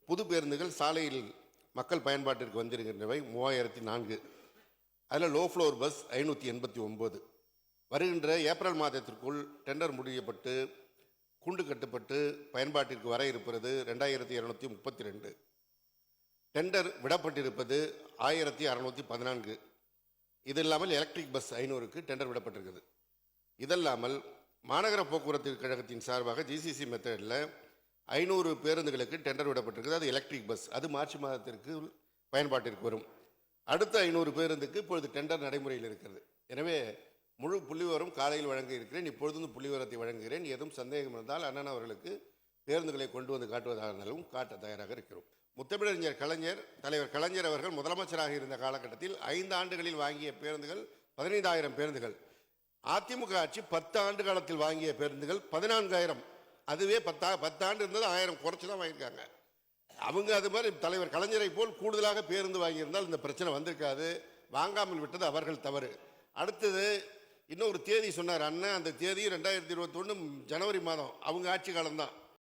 புது பேருந்துகள் சாலையில் மக்கள் பயன்பாட்டிற்கு வந்திருக்கின்றவை 3004. அதில் லோ ஃப்ளோர் பஸ் 589. வருகின்ற ஏப்ரல் மாதத்திற்குள் டெண்டர் முடியப்பட்டு குண்டு கட்டுப்பட்டு பயன்பாட்டிற்கு வர இருப்பது 2232. டெண்டர் விடப்பட்டிருப்பது 1614. இது இல்லாமல் எலக்ட்ரிக் பஸ் 500க்கு டெண்டர் விடப்பட்டிருக்குது. இதல்லாமல் மாநகர போக்குவரத்து கழகத்தின் சார்பாக ஜிசிசி மெத்தடில் 500 பேருந்துகளுக்கு டெண்டர் விடப்பட்டிருக்குது. அது எலக்ட்ரிக் பஸ். அது மார்ச் மாதத்திற்கு பயன்பாட்டிற்கு வரும். அடுத்த 500 பேருந்துக்கு இப்பொழுது டெண்டர் நடைமுறையில் இருக்கிறது. எனவே முழு புள்ளிவிவரம் காலையில் வழங்க இருக்கிறேன். இப்பொழுது புள்ளிவிவரத்தை வழங்குகிறேன். ஏதும் சந்தேகம் இருந்தால் அண்ணன் அவர்களுக்கு பேருந்துகளை கொண்டு வந்து காட்டுவதாக இருந்தாலும் காட்ட தயாராக இருக்கிறோம். முத்தமிழறிஞர் கலைஞர், தலைவர் கலைஞர் அவர்கள் முதலமைச்சராக இருந்த காலகட்டத்தில் 5 ஆண்டுகளில் வாங்கிய பேருந்துகள் 15000 பேருந்துகள். அதிமுக ஆட்சி 10 ஆண்டு காலத்தில் வாங்கிய பேருந்துகள் 14000. அதுவே 10 ஆண்டு இருந்தது 1000 குறைச்சி தான் வாங்கியிருக்காங்க. அவங்க அது மாதிரி தலைவர் கலைஞரை போல் கூடுதலாக பேருந்து வாங்கியிருந்தால் இந்த பிரச்சனை வந்திருக்காது. வாங்காமல் விட்டது அவர்கள் தவறு. அடுத்தது இன்னொரு தேதி சொன்னார் அண்ணன். அந்த தேதி 2021 ஜனவரி மாதம் அவங்க ஆட்சி காலம்தான்.